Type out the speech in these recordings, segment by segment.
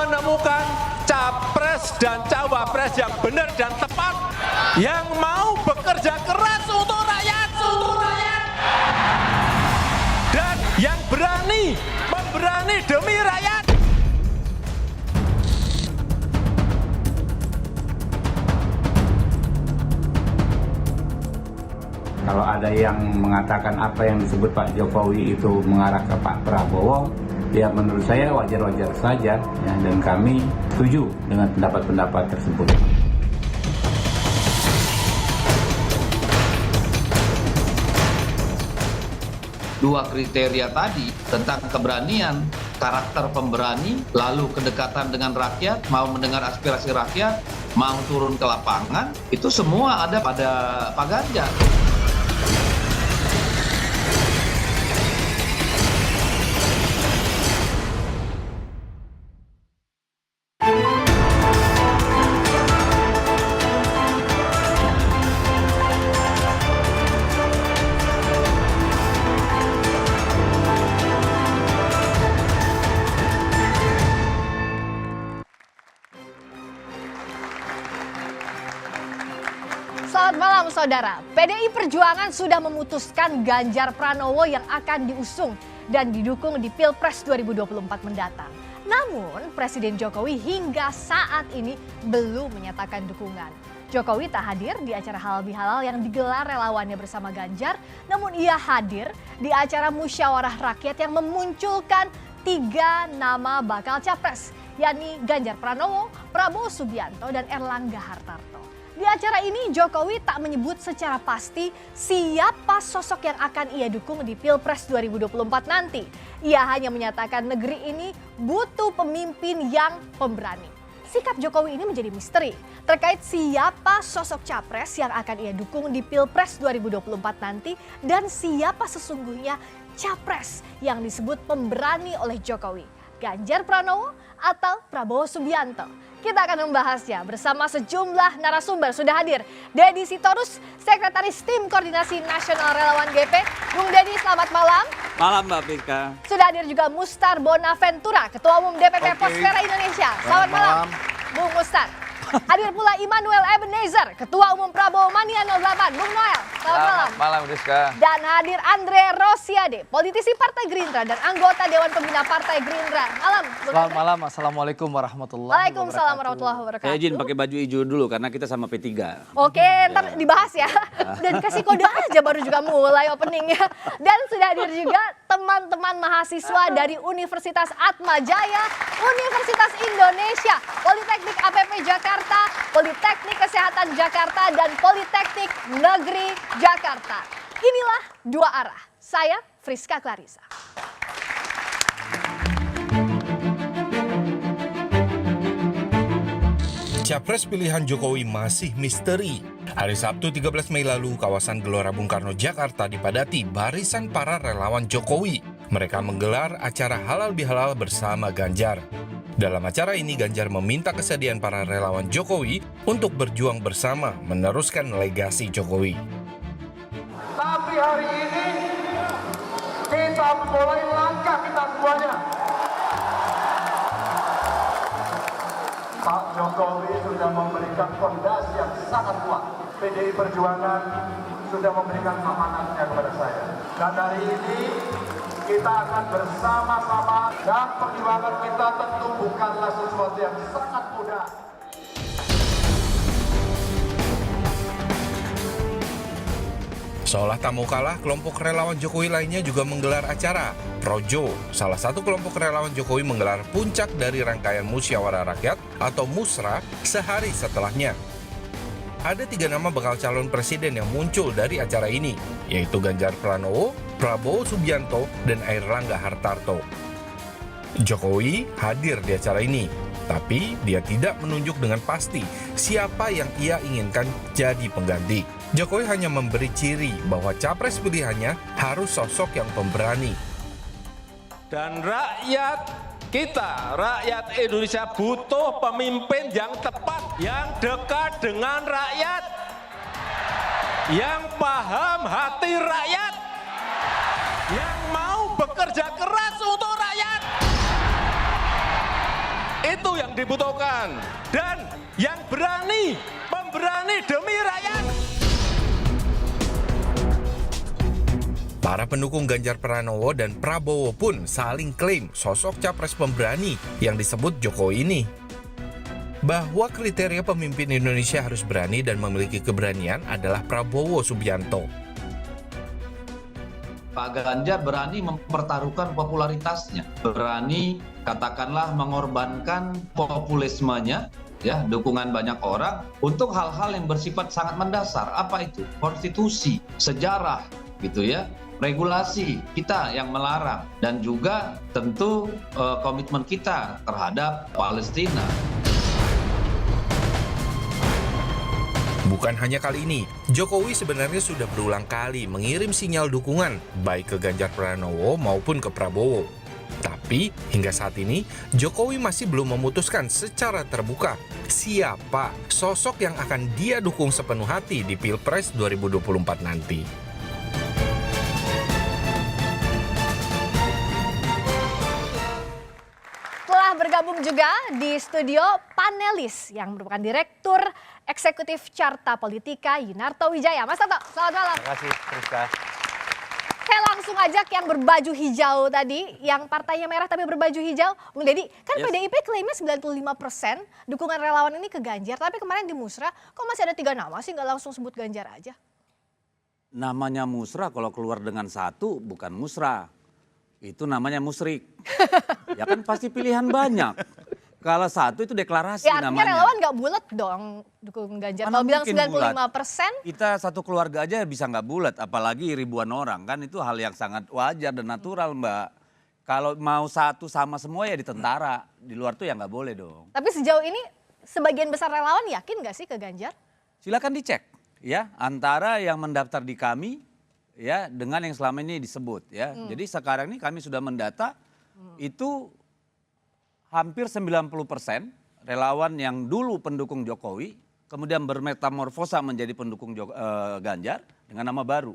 menemukan capres dan cawapres yang benar dan tepat, yang mau bekerja keras untuk rakyat, dan yang memberani demi rakyat. Kalau ada yang mengatakan apa yang disebut Pak Jokowi itu mengarah ke Pak Prabowo, ya menurut saya wajar-wajar saja, ya, dan kami setuju dengan pendapat-pendapat tersebut. Dua kriteria tadi tentang keberanian, karakter pemberani, lalu kedekatan dengan rakyat, mau mendengar aspirasi rakyat, mau turun ke lapangan, itu semua ada pada Pak Ganjar. Selamat malam saudara, PDI Perjuangan sudah memutuskan Ganjar Pranowo yang akan diusung dan didukung di Pilpres 2024 mendatang. Namun Presiden Jokowi hingga saat ini belum menyatakan dukungan. Jokowi tak hadir di acara halal bihalal yang digelar relawannya bersama Ganjar, namun ia hadir di acara musyawarah rakyat yang memunculkan 3 nama bakal capres, yakni Ganjar Pranowo, Prabowo Subianto, dan Erlangga Hartarto. Di acara ini Jokowi tak menyebut secara pasti siapa sosok yang akan ia dukung di Pilpres 2024 nanti. Ia hanya menyatakan negeri ini butuh pemimpin yang pemberani. Sikap Jokowi ini menjadi misteri terkait siapa sosok capres yang akan ia dukung di Pilpres 2024 nanti dan siapa sesungguhnya capres yang disebut pemberani oleh Jokowi. Ganjar Pranowo atau Prabowo Subianto? Kita akan membahasnya bersama sejumlah narasumber. Sudah hadir Deddy Sitorus, Sekretaris Tim Koordinasi Nasional Relawan GP. Bung Deddy, selamat malam. Malam Mbak Pika. Sudah hadir juga Mustar Bonaventura, Ketua Umum DPP Posvera Indonesia. Selamat malam, Bung Mustar. Hadir pula Immanuel Ebenezer, Ketua Umum Prabowo Mania 08. Bung Noel, selamat malam. Malam Rizka. Dan hadir Andre Rosiade, politisi Partai Gerindra dan anggota Dewan Pembina Partai Gerindra. Malam, Bung Selamat Andre. malam, Assalamualaikum warahmatullahi Waalaikumsalam warahmatullahi wabarakatuh. Saya izin pakai baju hijau dulu karena kita sama P3. Oke, ntar dibahas ya. Dan kasih kode aja baru juga mulai openingnya. Dan sudah hadir juga teman-teman mahasiswa dari Universitas Atma Jaya, Universitas Indonesia, Politeknik APP Jakarta, Politeknik Kesehatan Jakarta, dan Politeknik Negeri Jakarta. Inilah Dua Arah. Saya Friska Clarissa. Capres pilihan Jokowi masih misteri. Hari Sabtu 13 Mei lalu, kawasan Gelora Bung Karno, Jakarta dipadati barisan para relawan Jokowi. Mereka menggelar acara halal bihalal bersama Ganjar. Dalam acara ini, Ganjar meminta kesediaan para relawan Jokowi untuk berjuang bersama meneruskan legasi Jokowi. Tapi hari ini kita mulai langkah kita semuanya. Pak Jokowi sudah memberikan fondasi yang sangat kuat. PDI Perjuangan sudah memberikan amanatnya kepada saya. Dan hari ini kita akan bersama-sama, dan perjuangan kita tentu bukanlah sesuatu yang sangat mudah. Seolah tak mau kalah, kelompok relawan Jokowi lainnya juga menggelar acara. Projo, salah satu kelompok relawan Jokowi, menggelar puncak dari rangkaian musyawarah rakyat atau musra sehari setelahnya. Ada 3 nama bakal calon presiden yang muncul dari acara ini, yaitu Ganjar Pranowo, Prabowo Subianto, dan Erlangga Hartarto. Jokowi hadir di acara ini, tapi dia tidak menunjuk dengan pasti siapa yang ia inginkan jadi pengganti. Jokowi hanya memberi ciri bahwa capres pilihannya harus sosok yang pemberani. Dan rakyat kita, rakyat Indonesia butuh pemimpin yang tepat, yang dekat dengan rakyat, yang paham hati rakyat, yang mau bekerja keras untuk rakyat. Itu yang dibutuhkan. Dan yang berani, pemberani demi rakyat. Para pendukung Ganjar Pranowo dan Prabowo pun saling klaim sosok capres pemberani yang disebut Jokowi ini. Bahwa kriteria pemimpin Indonesia harus berani dan memiliki keberanian adalah Prabowo Subianto. Pak Ganjar berani mempertaruhkan popularitasnya, berani katakanlah mengorbankan populismenya, ya, dukungan banyak orang untuk hal-hal yang bersifat sangat mendasar. Apa itu? Konstitusi, sejarah, gitu ya. Regulasi kita yang melarang dan juga tentu komitmen kita terhadap Palestina. Bukan hanya kali ini, Jokowi sebenarnya sudah berulang kali mengirim sinyal dukungan baik ke Ganjar Pranowo maupun ke Prabowo. Tapi hingga saat ini, Jokowi masih belum memutuskan secara terbuka siapa sosok yang akan dia dukung sepenuh hati di Pilpres 2024 nanti. Telah bergabung juga di studio panelis yang merupakan Direktur Eksekutif Carta Politika Yunarto Wijaya. Mas Toto, selamat malam. Terima kasih, Priska. Saya langsung ajak yang berbaju hijau tadi, yang partainya merah tapi berbaju hijau. Bung Deddy, kan Yes. PDIP klaimnya 95% dukungan relawan ini ke Ganjar. Tapi kemarin di Musra, kok masih ada 3 nama sih nggak langsung sebut Ganjar aja? Namanya musra kalau keluar dengan satu bukan musra. Itu namanya musrik. Ya kan pasti pilihan banyak. Kalau satu itu deklarasi Ya artinya namanya. relawan nggak bulat dong dukung Ganjar. Mana Kalau bilang mungkin 95%, Kita satu keluarga aja bisa nggak bulat, apalagi ribuan orang kan itu hal yang sangat wajar dan natural Mbak. Kalau mau satu sama semua ya di tentara, di luar tuh ya nggak boleh dong. tapi sejauh ini sebagian besar relawan yakin nggak sih ke Ganjar? Silakan dicek ya antara yang mendaftar di kami ya dengan yang selama ini disebut ya. Jadi sekarang ini kami sudah mendata itu hampir 90% relawan yang dulu pendukung Jokowi kemudian bermetamorfosa menjadi pendukung Ganjar dengan nama baru.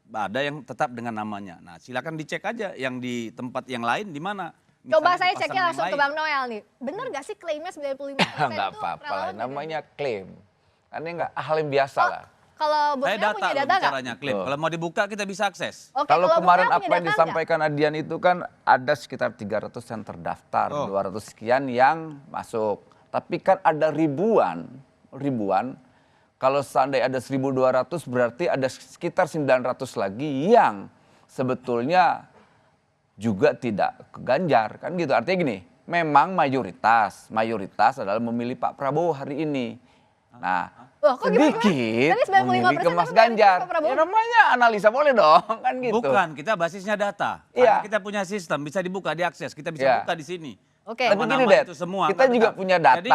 Ada yang tetap dengan namanya. Nah, silakan dicek aja yang di tempat yang lain di mana. Coba Misalnya saya di pasangan ceknya yang langsung ke lain. Bang Noel nih. Bener nggak sih klaimnya 95% Nggak itu apa-apa lah, relawan ke namanya Ganjar? klaim. Kan ini nggak hal yang biasa Oh, lah. kalau Bos Saya Noel data punya loh data nggak? bicaranya klaim. Oh. Kalau mau dibuka kita bisa akses. Oke, Kalau Bos kemarin Noel apa punya yang data disampaikan Adian itu kan ada sekitar 300 yang terdaftar, 200 sekian yang masuk. Tapi kan ada ribuan. Kalau seandainya ada 1.200 berarti ada sekitar 900 lagi yang sebetulnya juga tidak ke Ganjar. Kan gitu, artinya gini, memang mayoritas adalah memilih Pak Prabowo hari ini. Nah, Loh, kok gimana? sedikit Tadi 95% memilih ke Mas tapi Ganjar. Pak Prabowo. Ya namanya analisa boleh dong, kan gitu. Bukan, kita basisnya data. Iya. Karena kita punya sistem, bisa dibuka, diakses. Kita bisa Iya. buka di sini. Oke. Tapi Nama-nama gini, Dad, itu semua, kita nggak juga tetap. punya data. Jadi,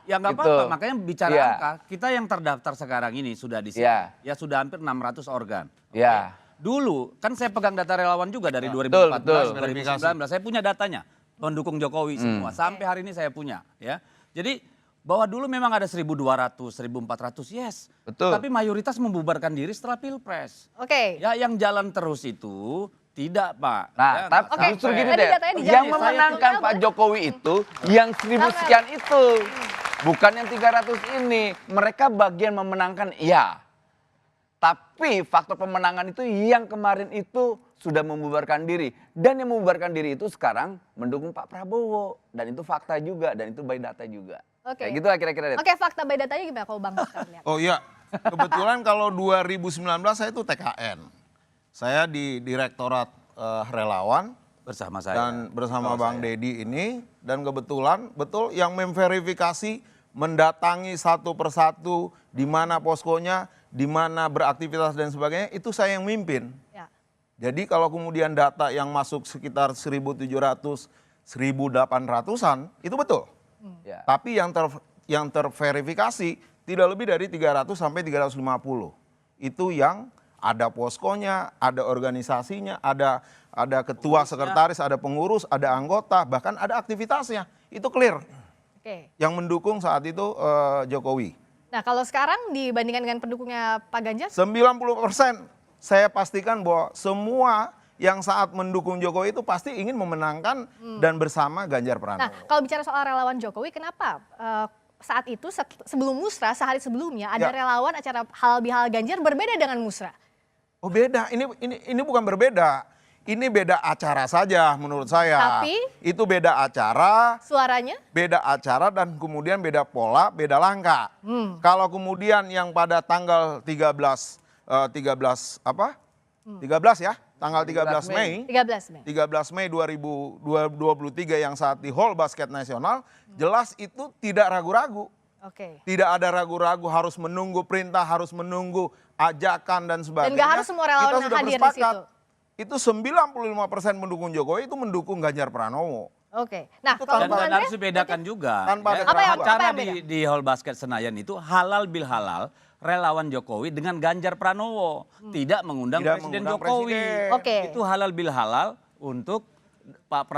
ya nggak gitu. apa-apa, makanya bicara Iya. angka. Kita yang terdaftar sekarang ini sudah di sini. Iya. Ya sudah hampir 600 organ. Iya. Dulu, kan saya pegang data relawan juga dari 2014, betul. 2019. Saya punya datanya, pendukung Jokowi semua. Sampai hari ini saya punya. Ya, jadi bahwa dulu memang ada 1.200, 1.400, yes. Betul. Tapi mayoritas membubarkan diri setelah Pilpres. Oke. Ya yang jalan terus itu tidak Pak. Nah, Ya, tapi nggak justru sampai. gini Tadi deh, datanya dijawab. yang Saya memenangkan juga Pak boleh. Jokowi itu yang 1.000 sekian itu. Bukan yang 300 ini. Mereka bagian memenangkan, iya. Tapi faktor pemenangan itu yang kemarin itu sudah membubarkan diri. Dan yang membubarkan diri itu sekarang mendukung Pak Prabowo. Dan itu fakta juga, dan itu by data juga. Oke. Kayak gitu lah kira-kira. Dad. Oke, fakta by datanya gimana kalau Bang sekarang lihat? Oh iya, kebetulan kalau 2019 saya itu TKN. Saya di Direktorat Relawan Bersama saya. dan bersama Bang Deddy ini. Dan kebetulan betul yang memverifikasi, mendatangi satu persatu di mana poskonya, di mana beraktivitas dan sebagainya, itu saya yang mimpin. Ya. Jadi kalau kemudian data yang masuk sekitar 1.700, 1.800-an, itu betul. Ya. Tapi yang terverifikasi tidak lebih dari 300 sampai 350. Itu yang ada poskonya, ada organisasinya, ada ketua sekretaris, ada pengurus, ada anggota, bahkan ada aktivitasnya. Itu clear. Oke. Yang mendukung saat itu Jokowi. Nah, kalau sekarang dibandingkan dengan pendukungnya Pak Ganjar, 90% saya pastikan bahwa semua yang saat mendukung Jokowi itu pasti ingin memenangkan dan bersama Ganjar Pranowo. Nah, kalau bicara soal relawan Jokowi, kenapa saat itu sebelum musrah, sehari sebelumnya ada relawan acara halal bihalal Ganjar berbeda dengan musrah? Oh beda, ini bukan berbeda. Ini beda acara saja menurut saya. Tapi itu beda acara, suaranya? Beda acara dan kemudian beda pola, beda langkah. Kalau kemudian yang pada tanggal 13 ya, tanggal 13 Mei 13 Mei 2023 yang saat di Hall Basket Nasional, jelas itu tidak ragu-ragu. Oke. Tidak ada ragu-ragu, harus menunggu perintah, harus menunggu ajakan dan sebagainya. Dan nggak harus semua relawan Kita sudah hadir di bersepakat. situ. Itu 95% mendukung Jokowi, itu mendukung Ganjar Pranowo. Oke. Nah, Itu kalau Dan Bung Andre, harus dibedakan juga. Tanpa ada Apa yang- Acara apa yang di Hall Basket Senayan itu halal bil halal relawan Jokowi dengan Ganjar Pranowo. Tidak mengundang Tidak Presiden mengundang Jokowi. presiden. Oke. Itu halal bil halal untuk Pak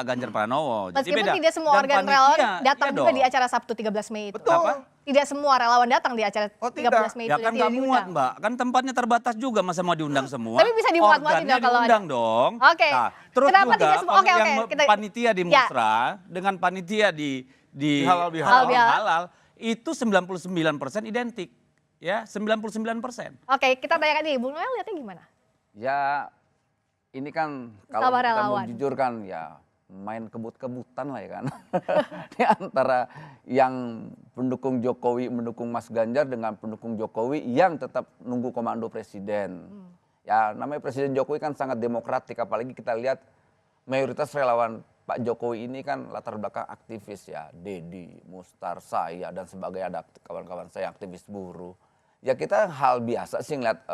Ganjar Pranowo. Jadi meskipun beda. tidak semua Dan organ panitia, relawan datang iya juga dong. di acara Sabtu 13 Mei itu. Betul. Apa? Tidak semua relawan datang di acara Oh, tidak. 13 Mei itu. Ya dan kan tidak nggak muat diundang. Mbak, kan tempatnya terbatas juga, masa mau diundang semua? Tapi bisa dimuat-muatin Organnya dong kalau ada. diundang dong. Oke. Nah, terus Kenapa juga tidak semua? Oke, yang oke, kita- panitia di Ya. Musra dengan panitia di Halal bihalal. halal itu 99% identik. Ya, 99%. Oke, kita tanyakan nih, Bung Noel lihatnya gimana? Ya ini kan kalau Sama kita mau relawan. jujur kan ya main kebut-kebutan lah ya kan. Di antara yang pendukung Jokowi, mendukung Mas Ganjar dengan pendukung Jokowi yang tetap nunggu komando presiden. Ya namanya Presiden Jokowi kan sangat demokratik, apalagi kita lihat mayoritas relawan Pak Jokowi ini kan latar belakang aktivis ya. Dedi, Mustar, saya dan sebagainya, ada kawan-kawan saya aktivis buruh. Ya kita hal biasa sih ngeliat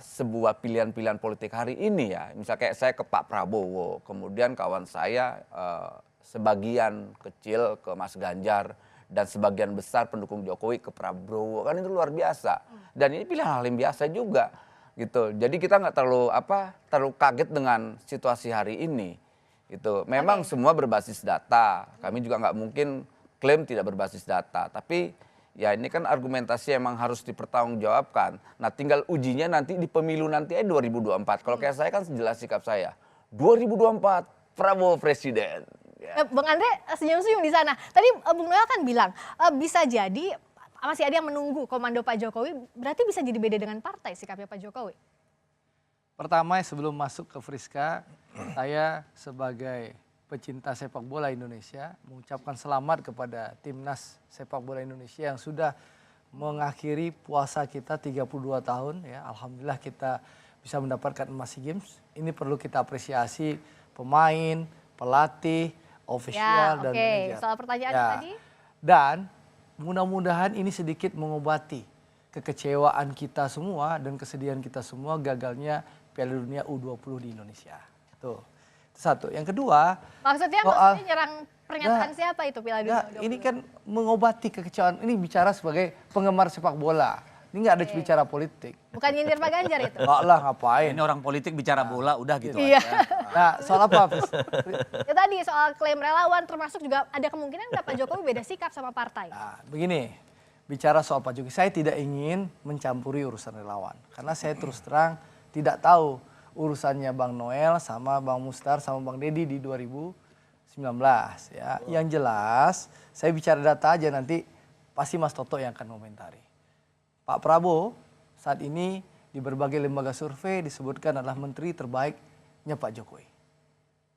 sebuah pilihan-pilihan politik hari ini ya. Misal kayak saya ke Pak Prabowo, kemudian kawan saya sebagian kecil ke Mas Ganjar dan sebagian besar pendukung Jokowi ke Prabowo, kan itu luar biasa. Dan ini pilihan hal yang biasa juga gitu. Jadi kita nggak terlalu kaget dengan situasi hari ini gitu. Memang semua berbasis data. Kami juga nggak mungkin klaim tidak berbasis data, tapi ya ini kan argumentasi emang harus dipertanggungjawabkan. Nah tinggal ujinya nanti di pemilu nanti 2024. Kalau kayak saya kan jelas sikap saya. 2024 Prabowo Presiden. Ya. Bang Andre senyum-senyum di sana. Tadi Bung Noel kan bilang bisa jadi masih ada yang menunggu komando Pak Jokowi. Berarti bisa jadi beda dengan partai sikapnya Pak Jokowi. Pertama sebelum masuk ke Friska, saya sebagai pecinta sepak bola Indonesia mengucapkan selamat kepada timnas sepak bola Indonesia yang sudah mengakhiri puasa kita 32 tahun ya. Alhamdulillah kita bisa mendapatkan emas SEA Games. Ini perlu kita apresiasi pemain, pelatih, ofisial dan manajer. Soal pertanyaan tadi. Dan mudah-mudahan ini sedikit mengobati kekecewaan kita semua dan kesedihan kita semua gagalnya Piala Dunia U20 di Indonesia. Tuh. Satu. Yang kedua, Maksudnya nyerang pernyataan siapa itu Piala Dunia U20? ini kan mengobati kekecewaan. Ini bicara sebagai penggemar sepak bola. Ini nggak ada bicara politik. Bukan nyindir Pak Ganjar itu. Enggak lah, ngapain. Ini orang politik bicara bola udah gitu Iya. aja. Nah, soal apa? Ya tadi soal klaim relawan termasuk juga ada kemungkinan nggak Pak Jokowi beda sikap sama partai. Nah, begini, bicara soal Pak Jokowi, saya tidak ingin mencampuri urusan relawan. Karena saya terus terang tidak tahu urusannya Bang Noel sama Bang Mustar sama Bang Dedi di 2019 ya. Yang jelas saya bicara data aja, nanti pasti Mas Toto yang akan komentari. Pak Prabowo saat ini di berbagai lembaga survei disebutkan adalah menteri terbaiknya Pak Jokowi.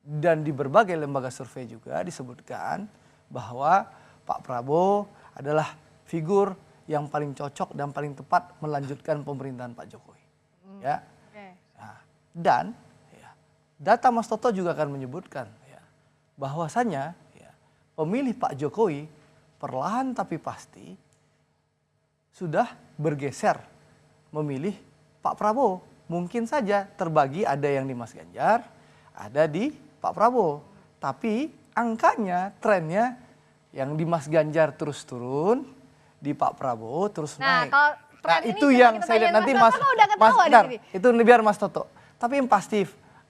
Dan di berbagai lembaga survei juga disebutkan bahwa Pak Prabowo adalah figur yang paling cocok dan paling tepat melanjutkan pemerintahan Pak Jokowi. Ya. Nah, dan ya, data Mas Toto juga akan menyebutkan ya, bahwasannya ya, pemilih Pak Jokowi perlahan tapi pasti sudah bergeser memilih Pak Prabowo. Mungkin saja terbagi, ada yang di Mas Ganjar, ada di Pak Prabowo. Tapi angkanya, trennya yang di Mas Ganjar terus turun, di Pak Prabowo terus naik. Kalau Nah ini itu coba yang kita saya lihat tanyain nanti Mas Mas, Toto, udah ketawa di bentar, sini. itu biar Mas Toto. Tapi yang pasti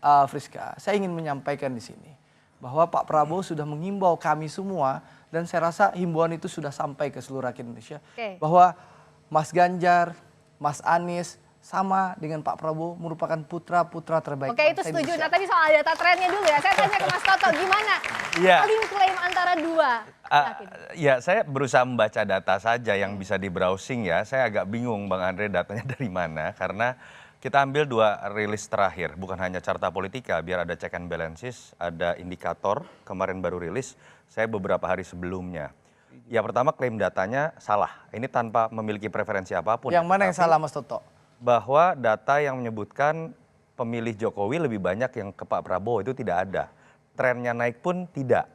Friska, saya ingin menyampaikan di sini bahwa Pak Prabowo sudah menghimbau kami semua, dan saya rasa himbauan itu sudah sampai ke seluruh rakyat Indonesia, bahwa Mas Ganjar, Mas Anies, sama dengan Pak Prabowo merupakan putra-putra terbaik Oke, itu bangsa setuju. Indonesia. Nah, tadi soal data trennya dulu ya. Saya tanya ke Mas Toto, gimana? Iya. Paling klaim antara dua. Yakin? Ya, saya berusaha membaca data saja yang bisa di browsing ya. Saya agak bingung Bang Andre datanya dari mana karena kita ambil 2 rilis terakhir, bukan hanya Carta Politika, biar ada check and balances, ada indikator kemarin baru rilis, saya beberapa hari sebelumnya. Ya pertama klaim datanya salah, ini tanpa memiliki preferensi apapun. Yang mana yang Tapi salah Mas Toto? bahwa data yang menyebutkan pemilih Jokowi lebih banyak yang ke Pak Prabowo itu tidak ada. Trennya naik pun tidak.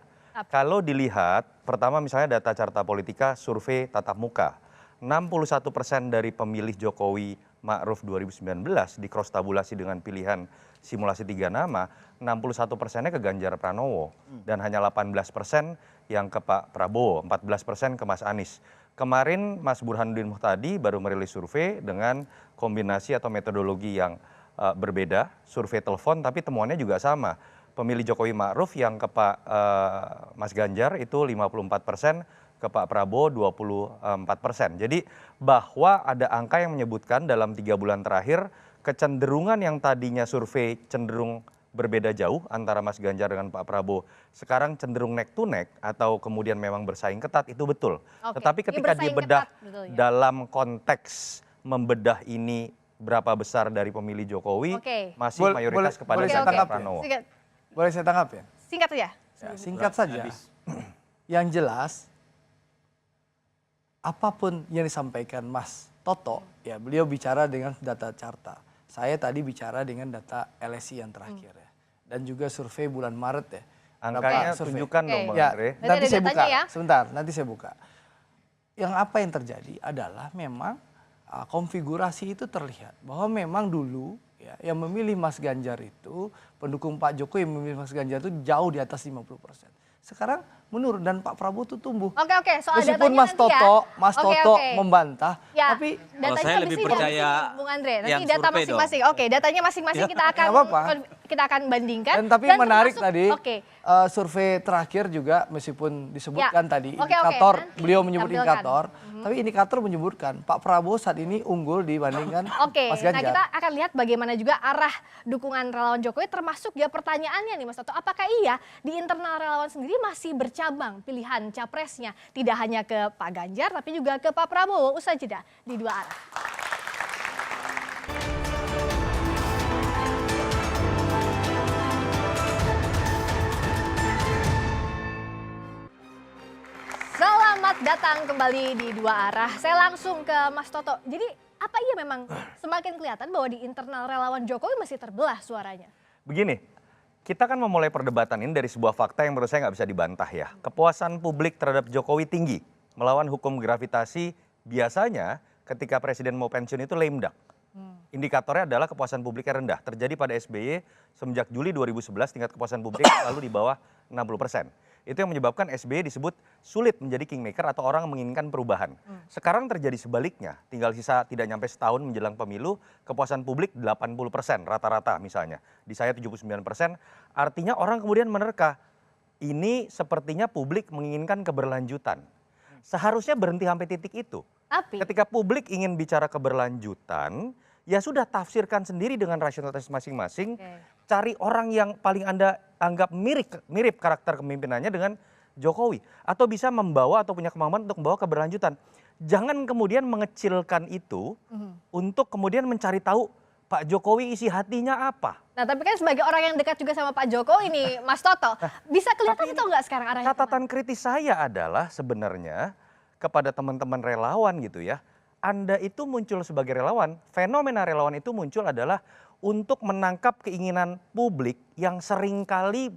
Kalau dilihat, pertama misalnya data Carta Politika survei tatap muka. 61% dari pemilih Jokowi Ma'ruf 2019 di cross tabulasi dengan pilihan simulasi 3 nama, 61%-nya ke Ganjar Pranowo dan hanya 18% yang ke Pak Prabowo, 14% ke Mas Anies. Kemarin Mas Burhanuddin Muhtadi baru merilis survei dengan kombinasi atau metodologi yang berbeda, survei telepon tapi temuannya juga sama. Pemilih Jokowi Ma'ruf yang ke Pak Mas Ganjar itu 54%, ke Pak Prabowo 24%. Jadi bahwa ada angka yang menyebutkan dalam 3 bulan terakhir kecenderungan yang tadinya survei cenderung berbeda jauh antara Mas Ganjar dengan Pak Prabowo, sekarang cenderung neck to neck atau kemudian memang bersaing ketat, itu betul. Oke, Tetapi ini ketika bersaing dibedah ketat, betul ya. dalam konteks membedah ini berapa besar dari pemilih Jokowi, Oke. masih mayoritas kepada boleh saya Ganjar tangkap ya? Pranowo. Singkat, Boleh saya tangkap ya? singkat aja. Ya, singkat saja. Yang jelas, apapun yang disampaikan Mas Toto, ya beliau bicara dengan data Carta. Saya tadi bicara dengan data LSI yang terakhir ya. Dan juga survei bulan Maret ya. Angkanya Berapa survei? tunjukkan dong Bang Ya, Andre. Berarti nanti ada saya buka. datanya ya? Sebentar, nanti saya buka. Yang apa yang terjadi adalah memang konfigurasi itu terlihat bahwa memang dulu ya, yang memilih Mas Ganjar itu, pendukung Pak Jokowi yang memilih Mas Ganjar itu jauh di atas 50%. Sekarang menurun dan Pak Prabowo itu tumbuh. Oke, soal Meskipun datanya Mas nanti ya. Toto, Mas Oke, Toto oke. membantah, Ya, tapi datanya saya habis lebih ini, percaya habis ini, Bung Andre. Nanti yang data survei dong. masing-masing. Oke, datanya masing-masing kita akan bandingkan. dan tapi menarik termasuk- tadi Oke. survei terakhir juga meskipun disebutkan Ya. tadi Oke, indikator, nanti beliau menyebut tampilkan. indikator, tapi indikator menyebutkan Pak Prabowo saat ini unggul dibandingkan Oke, Mas nah Ganjar. kita akan lihat bagaimana juga arah dukungan relawan Jokowi termasuk ya pertanyaannya nih Mas Toto. Apakah iya di internal relawan sendiri masih bercabang pilihan capresnya? Tidak hanya ke Pak Ganjar tapi juga ke Pak Prabowo. Usai jeda di 2 arah. Selamat datang kembali di 2 arah. Saya langsung ke Mas Toto. Jadi apa iya memang semakin kelihatan bahwa di internal relawan Jokowi masih terbelah suaranya? Begini, kita kan memulai perdebatan ini dari sebuah fakta yang menurut saya nggak bisa dibantah ya. Kepuasan publik terhadap Jokowi tinggi. Melawan hukum gravitasi biasanya ketika presiden mau pensiun itu lame duck. Indikatornya adalah kepuasan publiknya rendah. Terjadi pada SBY semenjak Juli 2011 tingkat kepuasan publik selalu di bawah 60%. Itu yang menyebabkan SBY disebut sulit menjadi kingmaker atau orang menginginkan perubahan. Sekarang terjadi sebaliknya, tinggal sisa tidak nyampe setahun menjelang pemilu, kepuasan publik 80% rata-rata misalnya. Di saya 79%, artinya orang kemudian menerka, ini sepertinya publik menginginkan keberlanjutan. Seharusnya berhenti sampai titik itu. Tapi Ketika publik ingin bicara keberlanjutan, ya sudah tafsirkan sendiri dengan rasionalitas masing-masing. Cari orang yang paling Anda anggap mirip karakter kepemimpinannya dengan Jokowi. Atau bisa membawa atau punya kemampuan untuk membawa keberlanjutan. Jangan kemudian mengecilkan itu untuk kemudian mencari tahu Pak Jokowi isi hatinya apa. Nah tapi kan sebagai orang yang dekat juga sama Pak Jokowi nih Mas Toto, bisa kelihatan atau enggak sekarang arahnya Catatan kritis saya adalah sebenarnya kepada teman-teman relawan gitu ya. Anda itu muncul sebagai relawan, fenomena relawan itu muncul adalah untuk menangkap keinginan publik yang seringkali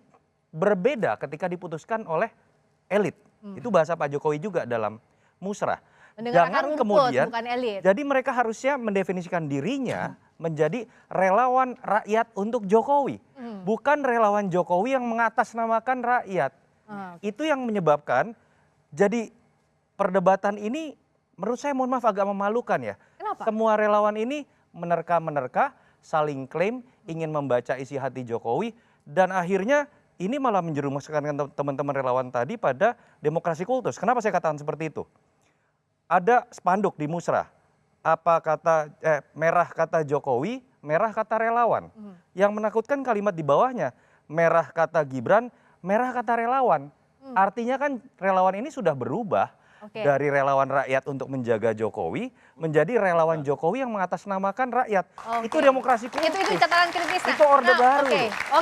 berbeda ketika diputuskan oleh elit. Itu bahasa Pak Jokowi juga dalam musrah. Mendengar akar Jangan rumput, kemudian, bukan elit. jadi mereka harusnya mendefinisikan dirinya menjadi relawan rakyat untuk Jokowi. Bukan relawan Jokowi yang mengatasnamakan rakyat. Itu yang menyebabkan jadi perdebatan ini menurut saya mohon maaf agak memalukan ya. Kenapa? Semua relawan ini menerka-menerka, saling klaim ingin membaca isi hati Jokowi dan akhirnya ini malah menjerumuskan teman-teman relawan tadi pada demokrasi kultus. Kenapa saya katakan seperti itu? Ada spanduk di musrah. merah kata Jokowi, merah kata relawan. Yang menakutkan kalimat di bawahnya, merah kata Gibran, merah kata relawan. Artinya kan relawan ini sudah berubah dari relawan rakyat untuk menjaga Jokowi menjadi relawan Jokowi yang mengatasnamakan rakyat. Itu demokrasi kritis. Itu catatan kritis. Itu orde baru.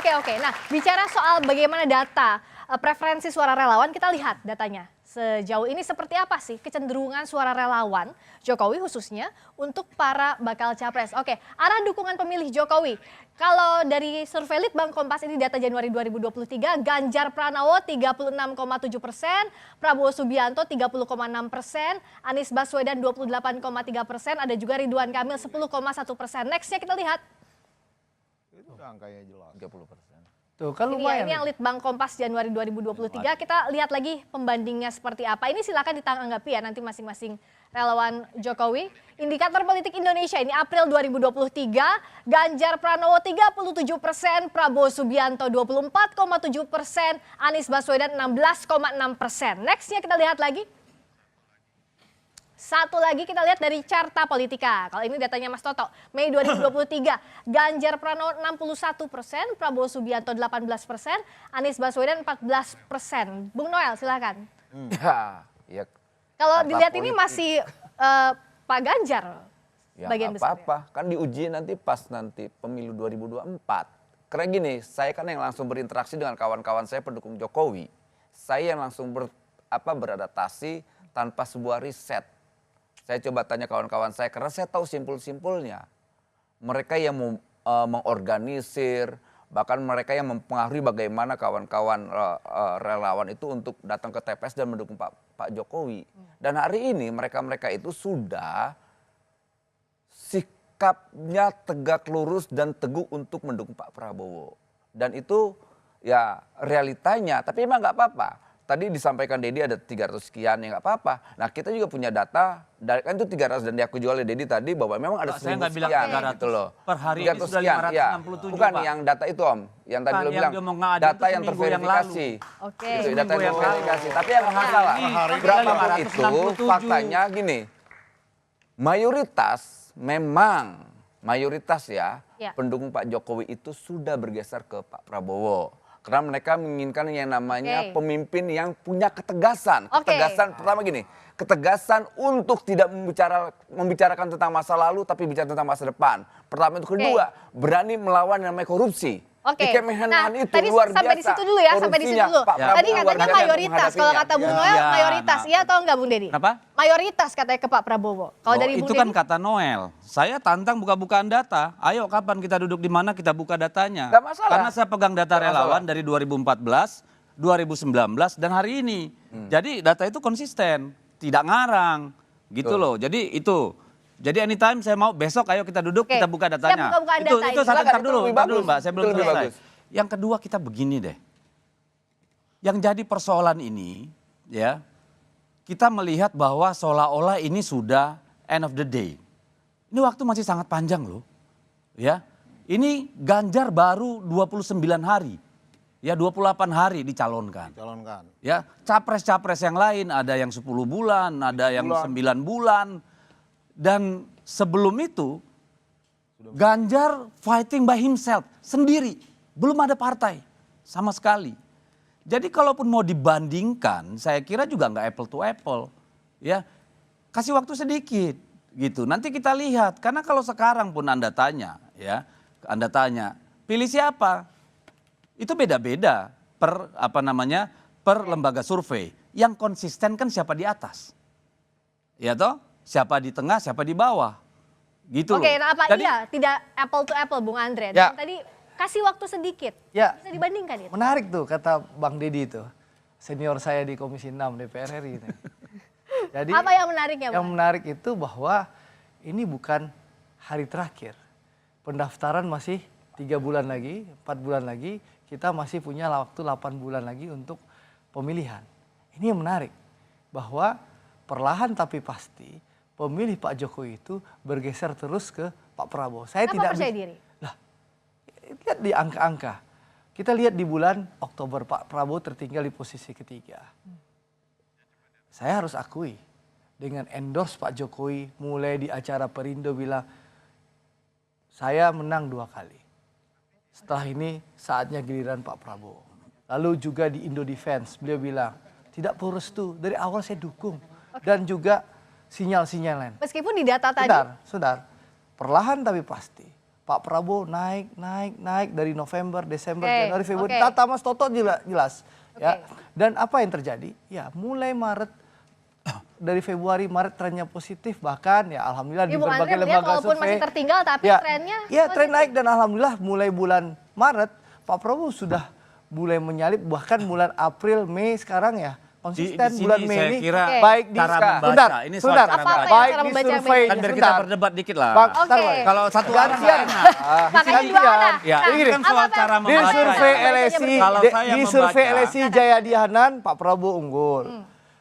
Oke. Nah, bicara soal bagaimana data preferensi suara relawan, kita lihat datanya. Sejauh ini seperti apa sih kecenderungan suara relawan Jokowi khususnya untuk para bakal capres? Oke, arah dukungan pemilih Jokowi. Kalau dari survei Litbang Kompas ini data Januari 2023, Ganjar Pranowo 36,7%, Prabowo Subianto 30,6%, Anies Baswedan 28,3%, ada juga Ridwan Kamil 10,1%. Nextnya kita lihat. Itu angkanya jelas. 30%. Tuh, kan lumayan. Ini yang Litbang Kompas Januari 2023. Kita lihat lagi pembandingnya seperti apa. Ini silakan ditanggapi ya nanti masing-masing relawan Jokowi. Indikator politik Indonesia ini April 2023, Ganjar Pranowo 37%, Prabowo Subianto 24,7%, Anies Baswedan 16,6%. Nextnya kita lihat lagi. Satu lagi kita lihat dari Carta Politika. Kalau ini datanya Mas Toto, Mei 2023, Ganjar Pranowo 61%, Prabowo Subianto 18%, Anies Baswedan 14%. Bung Noel silakan. Ya. Kalau dilihat ini masih Pak Ganjar Ya bagian besar. apa-apa, kan diuji nanti pas nanti pemilu 2024. Karena gini, saya kan yang langsung berinteraksi dengan kawan-kawan saya pendukung Jokowi. Saya yang langsung beradaptasi tanpa sebuah riset. Saya coba tanya kawan-kawan saya karena saya tahu simpul-simpulnya. Mereka yang mengorganisir, bahkan mereka yang mempengaruhi bagaimana kawan-kawan relawan itu untuk datang ke TPS dan mendukung Pak Jokowi. Dan hari ini mereka-mereka itu sudah sikapnya tegak lurus dan teguh untuk mendukung Pak Prabowo. Dan itu ya realitanya, tapi emang nggak apa-apa. Tadi disampaikan Dedi ada 300 sekian, ya nggak apa-apa. Nah kita juga punya data, kan itu 300 dan diakui juga oleh Dedi tadi bahwa memang ada 1000 sekian gitu loh. Per hari ini sudah 567 bukan Pak. yang data itu Om, yang tadi lo bilang data yang terverifikasi. Oke. Gitu, data yang terverifikasi. Tapi yang masalah, berapapun itu faktanya gini, mayoritas memang, mayoritas ya pendukung Pak Jokowi itu sudah bergeser ke Pak Prabowo. Karena mereka menginginkan yang namanya pemimpin yang punya ketegasan. Ketegasan pertama gini, ketegasan untuk tidak membicarakan tentang masa lalu tapi bicara tentang masa depan. Pertama itu, kedua, berani melawan yang namanya korupsi. Oke, Di Kemenhan itu tadi luar sampai biasa. di situ dulu ya, sampai di situ dulu. Tadi katanya mayoritas, kalau kata Bung Noel mayoritas, iya atau enggak Bung Dedi? Kenapa? Mayoritas katanya ke Pak Prabowo. Kalau dari Bung itu kan Dedi? kata Noel. Saya tantang buka-bukaan data. Ayo kapan kita duduk di mana kita buka datanya. Nggak masalah. Karena saya pegang data relawan dari 2014, 2019 dan hari ini. Jadi data itu konsisten, tidak ngarang, gitu loh. Jadi itu. Jadi anytime saya mau besok ayo kita duduk kita buka datanya. Siap buka-bukaan itu data itu ini. ntar dulu Mbak, saya belum Itu lebih selesai. bagus. Yang kedua kita begini deh. Yang jadi persoalan ini ya, kita melihat bahwa seolah-olah ini sudah end of the day. Ini waktu masih sangat panjang loh. Ya. Ini Ganjar baru 29 hari. Ya 28 hari dicalonkan. Ya, capres-capres yang lain ada yang 10 bulan, ada yang 9 bulan. Dan sebelum itu Ganjar fighting by himself sendiri, belum ada partai sama sekali. Jadi kalaupun mau dibandingkan, saya kira juga nggak apple to apple, ya kasih waktu sedikit gitu. Nanti kita lihat, karena kalau sekarang pun Anda tanya, pilih siapa? Itu beda-beda per lembaga survei. Yang konsisten kan siapa di atas, ya toh? Siapa di tengah, siapa di bawah. Gitu loh. Oke, nah apa Jadi, tidak apple to apple Bung Andre? Ya. Tadi kasih waktu sedikit. Ya. Bisa dibandingkan itu. Menarik tuh kata Bang Dedi itu. Senior saya di Komisi 6 DPR RI itu. Jadi Apa yang menariknya, Bang? yang menarik itu bahwa ini bukan hari terakhir. Pendaftaran masih 3 bulan lagi, 4 bulan lagi. Kita masih punya waktu 8 bulan lagi untuk pemilihan. Ini yang menarik. Bahwa perlahan tapi pasti pemilih Pak Jokowi itu bergeser terus ke Pak Prabowo. Saya Kenapa tidak percaya diri? Lah, lihat di angka-angka. Kita lihat di bulan Oktober Pak Prabowo tertinggal di posisi ketiga. Saya harus akui dengan endorse Pak Jokowi, mulai di acara Perindo bilang, saya menang 2 kali. Setelah ini saatnya giliran Pak Prabowo. Lalu juga di Indo Defense, beliau bilang, tidak perlu restu, dari awal saya dukung. Dan juga sinyal-sinyal lain. Meskipun di data tadi. Saudara, perlahan tapi pasti. Pak Prabowo naik dari November, Desember, Januari, Februari. Tata Mas Toto jelas. Ya. Dan apa yang terjadi? Ya mulai Maret, dari Februari, Maret trennya positif. Bahkan ya alhamdulillah di berbagai lembaga walaupun survei. masih tertinggal tapi ya, trennya ya tren naik dan alhamdulillah mulai bulan Maret Pak Prabowo sudah mulai menyalip, bahkan bulan April, Mei sekarang ya. Konsisten di bulan sini Mei saya ini kira baik di cara membaca. sebentar, Ini soal sebentar. cara membaca. Baik Cara di membaca yang survei. Kan biar kita berdebat dikit lah. Kalau Kalau satu orang gantian. nggak enak. Makanya dua arah. Ya, Nah, ini kan soal cara Di membaca. survei ya. LSI, Kalau saya di survei membaca, LSI Jayadi Hanan, Pak Prabowo unggul.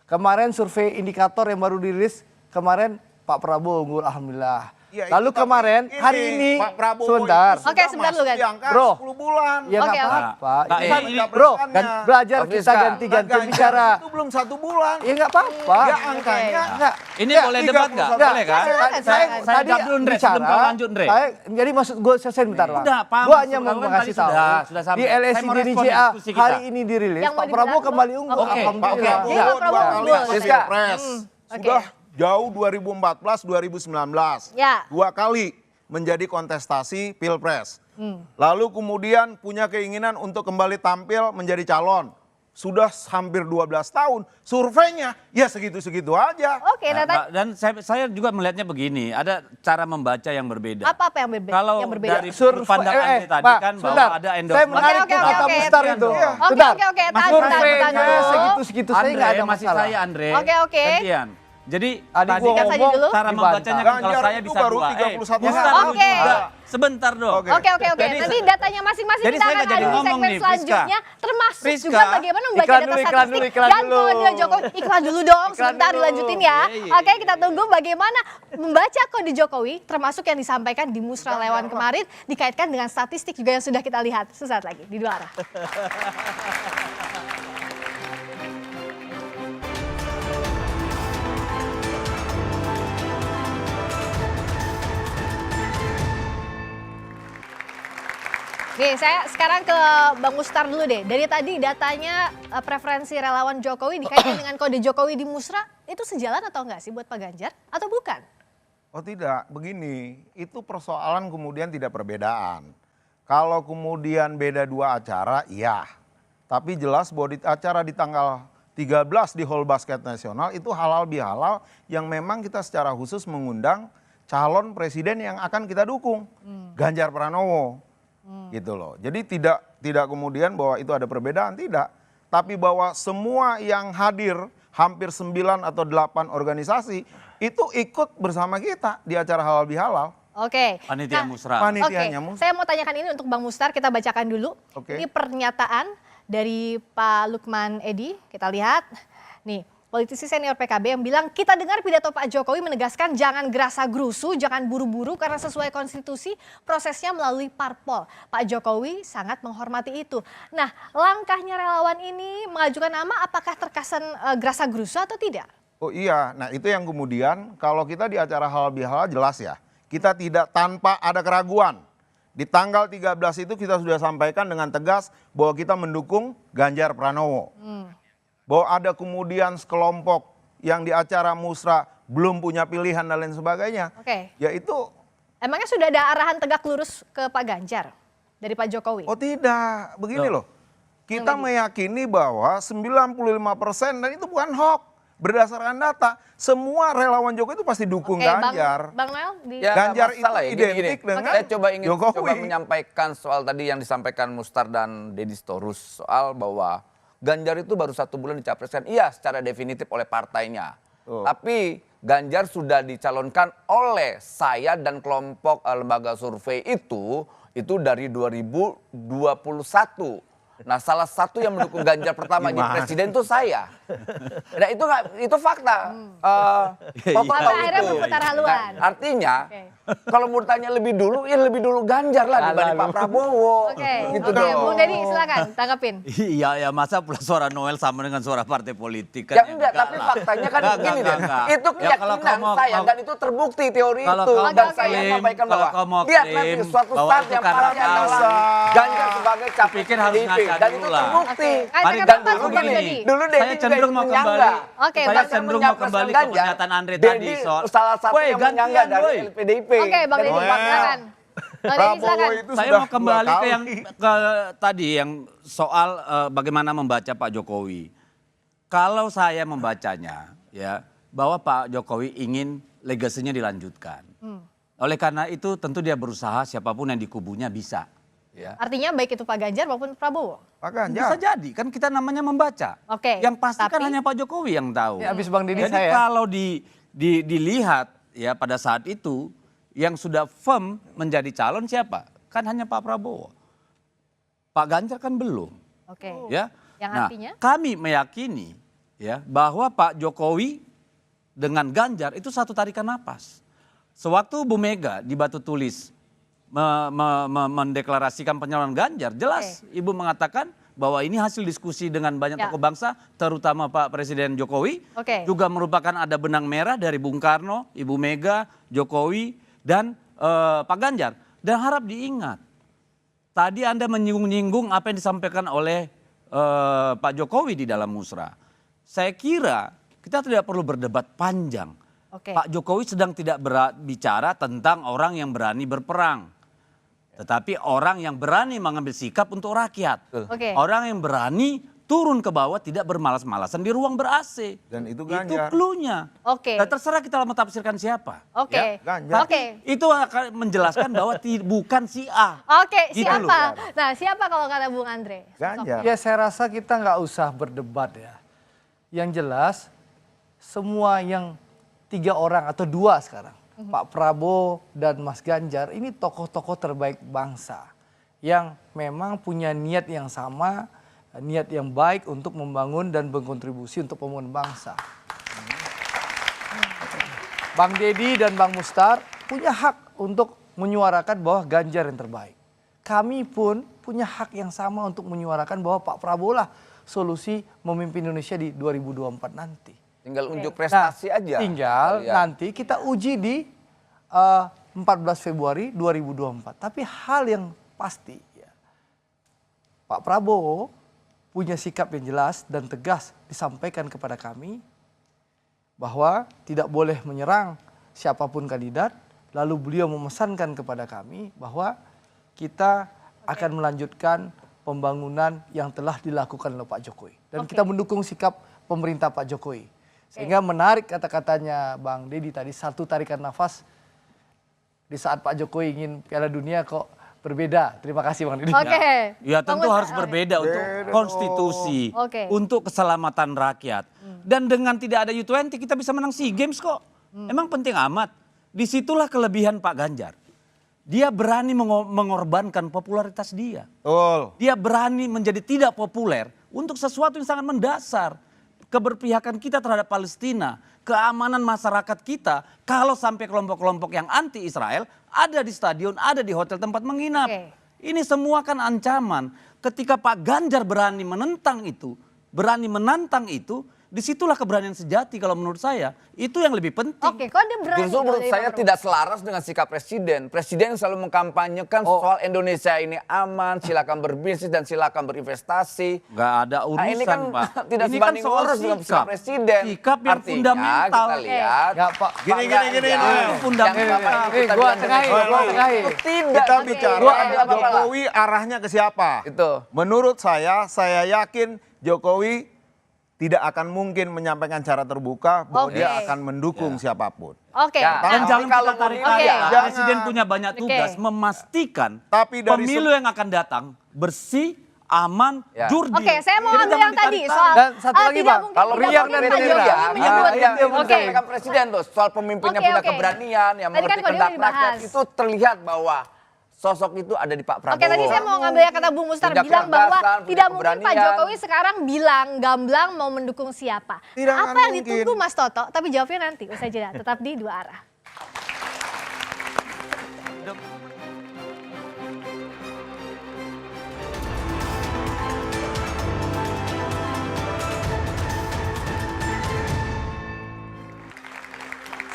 Kemarin survei indikator yang baru dirilis, kemarin Pak Prabowo unggul, alhamdulillah. Ya, Lalu itu kemarin, tapi hari ini, Pak Prabowo sebentar. itu sudah Oke, sebentar dulu, masuk Gan. di angka Bro. 10 bulan. Ya nggak Oke, oke. apa-apa. Kak, Kan, ini bro, kan belajar Prof. kita Rizka. ganti-ganti Ganjar bicara. Itu belum 1 bulan. Ya nggak apa-apa. Ya angkanya. Nggak. Ini Ya, boleh debat nggak? 31. Boleh kan? Silakan, Saya silakan. Saya tadi jawab dulu, Ndre, sebelum kau lanjut, Ndre. Jadi maksud gue selesai bentar, Bang. Udah, paham. Gue hanya Maksud mau kalian ngasih tadi tahu. sudah sampai. Di Saya LSI mau respon DJA diskusi kita. hari ini dirilis, Yang mau Pak Prabowo dibilang, kembali unggul. Oke, Pak Alhamdulillah. Jadi Prabowo Pak Prabowo 2 kali unggul. masuk Rizka. Pilpres. Sudah jauh 2014, 2019. Ya. 2 kali menjadi kontestasi Pilpres. Lalu kemudian punya keinginan untuk kembali tampil menjadi calon. Sudah hampir 12 tahun, surveinya ya segitu-segitu aja. Oke, nah, Mbak, dan saya juga melihatnya begini, ada cara membaca yang berbeda. apa yang berbeda? Kalau yang berbeda? dari pandangan Anda tadi Pak, kan sebentar. bahwa ada Saya endorsement. menarik Oke, oke, kata oke. Mustar itu. Iya. Sebentar. Oke, tahan Surveinya dulu. segitu-segitu saya nggak ada Masih masalah. saya Andre. Oke. Gantian. Jadi Adik tadi gua Singkat saja ngomong dulu. cara dibantah. membacanya kan kalau Ganjar saya itu bisa baru 2. 31 Mustar hari. dulu Oke. juga. Sebentar dong. Oke. Oke. Jadi Nanti datanya masing-masing jadi kita saya akan nggak jadi adu di ngomong segmen nih, Friska. selanjutnya. Termasuk Friska. juga bagaimana membaca Iklan data dulu, statistik iklan dan dulu. kode Jokowi. Iklan dulu dong, Iklan sebentar dulu. dilanjutin ya. Iya. Oke, kita tunggu bagaimana membaca kode Jokowi, termasuk yang disampaikan di Musra Lewan kemarin, dikaitkan dengan statistik juga yang sudah kita lihat sesaat lagi di dua arah. Nih, saya sekarang ke Bang Mustar dulu deh. Dari tadi datanya preferensi relawan Jokowi dikaitkan dengan kode Jokowi di Musra, itu sejalan atau enggak sih buat Pak Ganjar? Atau bukan? Oh tidak, begini, itu persoalan kemudian tidak perbedaan. Kalau kemudian beda 2 acara, iya. Tapi jelas bahwa di acara di tanggal 13 di Hall Basket Nasional itu halal bihalal yang memang kita secara khusus mengundang calon presiden yang akan kita dukung, Ganjar Pranowo. Gitu loh. Jadi tidak kemudian bahwa itu ada perbedaan, tidak. Tapi bahwa semua yang hadir, hampir 9 atau 8 organisasi, itu ikut bersama kita di acara halal bihalal. Oke. Panitia Musra. Panitianya Musra. Saya mau tanyakan ini untuk Bang Mustar, kita bacakan dulu. Oke. Ini pernyataan dari Pak Lukman Edi, kita lihat. Nih, politisi senior PKB yang bilang, kita dengar pidato Pak Jokowi menegaskan jangan gerasa-gerusu, jangan buru-buru karena sesuai konstitusi prosesnya melalui parpol. Pak Jokowi sangat menghormati itu. Nah, langkahnya relawan ini mengajukan nama apakah terkesan gerasa-gerusu atau tidak? Oh iya, nah itu yang kemudian kalau kita di acara halal bihalal jelas ya. Kita tidak tanpa ada keraguan. Di tanggal 13 itu kita sudah sampaikan dengan tegas bahwa kita mendukung Ganjar Pranowo. Bahwa ada kemudian sekelompok yang di acara Musra belum punya pilihan dan lain sebagainya. Oke. Ya itu. Emangnya sudah ada arahan tegak lurus ke Pak Ganjar dari Pak Jokowi? Oh tidak, begini loh. Kita meyakini bahwa 95% dan itu bukan hoax. Berdasarkan data, semua relawan Jokowi itu pasti dukung Ganjar. Bang Noel, Ya, Ganjar nggak masalah itu ya, identik dengan saya ingin Jokowi. menyampaikan soal tadi yang disampaikan Mustar dan Deddy Storus soal bahwa Ganjar itu baru 1 bulan dicapreskan, iya secara definitif oleh partainya. Tapi Ganjar sudah dicalonkan oleh saya dan kelompok lembaga survei itu dari 2021. Nah, salah satu yang mendukung Ganjar pertama jadi presiden itu saya. Nah, itu fakta. Fakta akhirnya berputar haluan. Nah, artinya, kalau mau tanya lebih dulu, ya lebih dulu Ganjar lah dibanding Pak Prabowo. Gitu dong. Bung Deddy silakan tanggapin. Iya, ya masa suara Noel sama dengan suara partai politik Ya kan? enggak, tapi faktanya kan begini deh. Itu keyakinan saya dan itu terbukti teori itu. Dan saya sampaikan bahwa lihat nanti suatu saat yang pasti adalah Ganjar sebagai capres PDIP. Dan itu terbukti. Dan dulu Deddy cenderung mau kembali. Saya cenderung mau kembali ke pernyataan Andre tadi soal salah satu yang menyangga dari PDIP. Oke, Bang Deddy silakan. Saya mau kembali ke yang tadi yang soal bagaimana membaca Pak Jokowi. Kalau saya membacanya ya bahwa Pak Jokowi ingin legasinya dilanjutkan. Oleh karena itu tentu dia berusaha siapapun yang di kubunya bisa. Ya. Artinya baik itu Pak Ganjar maupun Prabowo. Pak Ganjar. Bisa jadi kan kita namanya membaca. Yang pasti kan hanya Pak Jokowi yang tahu. Ya, abis Bang Deddy jadi kalau dilihat ya pada saat itu yang sudah firm menjadi calon siapa? Kan hanya Pak Prabowo. Pak Ganjar kan belum. Ya. Yang artinya? Kami meyakini ya bahwa Pak Jokowi dengan Ganjar itu satu tarikan napas. Sewaktu Bu Mega di Batu Tulis mendeklarasikan pencalonan Ganjar, jelas Ibu mengatakan bahwa ini hasil diskusi dengan banyak tokoh bangsa, terutama Pak Presiden Jokowi, juga merupakan ada benang merah dari Bung Karno, Ibu Mega, Jokowi, dan Pak Ganjar. Dan harap diingat, tadi Anda menyinggung-nyinggung apa yang disampaikan oleh Pak Jokowi di dalam musra. Saya kira kita tidak perlu berdebat panjang. Pak Jokowi sedang tidak bicara tentang orang yang berani berperang. Tetapi orang yang berani mengambil sikap untuk rakyat. Orang yang berani turun ke bawah tidak bermalas-malasan di ruang ber-AC. Dan itu Ganjar. Itu cluenya. Nah, terserah kita mau tafsirkan siapa. Ya? Ganjar. Itu akan menjelaskan bahwa bukan si A. Siapa? Nah, siapa kalau kata Bung Andre? Ganjar. Ya saya rasa kita nggak usah berdebat ya. Yang jelas semua yang 3 orang atau 2 sekarang. Pak Prabowo dan Mas Ganjar ini tokoh-tokoh terbaik bangsa yang memang punya niat yang sama, niat yang baik untuk membangun dan berkontribusi untuk pembangunan bangsa. Bang Deddy dan Bang Mustar punya hak untuk menyuarakan bahwa Ganjar yang terbaik. Kami pun punya hak yang sama untuk menyuarakan bahwa Pak Prabowo lah solusi memimpin Indonesia di 2024 nanti. Tinggal unjuk prestasi aja. Tinggal nanti kita uji di 14 Februari 2024. Tapi hal yang pasti ya, Pak Prabowo punya sikap yang jelas dan tegas disampaikan kepada kami bahwa tidak boleh menyerang siapapun kandidat. Lalu beliau memesankan kepada kami bahwa kita akan melanjutkan pembangunan yang telah dilakukan oleh Pak Jokowi. Dan kita mendukung sikap pemerintah Pak Jokowi. Sehingga menarik kata-katanya Bang Deddy tadi, satu tarikan nafas di saat Pak Jokowi ingin Piala Dunia kok berbeda. Terima kasih Bang Deddy. Ya tentu harus berbeda untuk konstitusi, untuk keselamatan rakyat. Dan dengan tidak ada U20 kita bisa menang SEA Games kok. Emang penting amat. Disitulah kelebihan Pak Ganjar. Dia berani mengorbankan popularitas dia. Dia berani menjadi tidak populer untuk sesuatu yang sangat mendasar. Keberpihakan kita terhadap Palestina, keamanan masyarakat kita, kalau sampai kelompok-kelompok yang anti-Israel ada di stadion, ada di hotel tempat menginap. Ini semua kan ancaman. Ketika Pak Ganjar berani menentang itu, berani menantang itu, disitulah keberanian sejati kalau menurut saya. Itu yang lebih penting. Kok ada berani? Justru menurut saya tidak selaras dengan sikap presiden. Presiden selalu mengkampanyekan soal Indonesia ini aman, silakan berbisnis dan silakan berinvestasi. Gak ada urusan ini kan, Pak. Tidak ini sebanding kan soal lurus dengan sikap presiden. Sikap yang fundamental. Kita lihat. Gini. Itu fundamental. Gua tengahi. Kita bicara Jokowi arahnya ke siapa? Itu. Menurut saya yakin Jokowi tidak akan mungkin menyampaikan secara terbuka bahwa dia akan mendukung siapapun. Dan jangan kita tarik Presiden punya banyak tugas memastikan pemilu yang akan datang bersih, aman, jurdil. Saya mau ambil yang tadi soal dan satu lagi Bang, kalau Riang dan Gerindra menyebut presiden tuh soal pemimpinnya punya keberanian yang mengerti kehendak rakyat itu terlihat bahwa sosok itu ada di Pak Prabowo. Oke, tadi saya mau ngambil kata Bung Mustar Punya bilang bahwa kecerdasan, punya tidak mungkin Pak keberanian. Jokowi sekarang bilang gamblang mau mendukung siapa. Tidak Apa akan yang mungkin. ditunggu Mas Toto? Tapi jawabnya nanti usai jeda. Tetap di Dua Arah.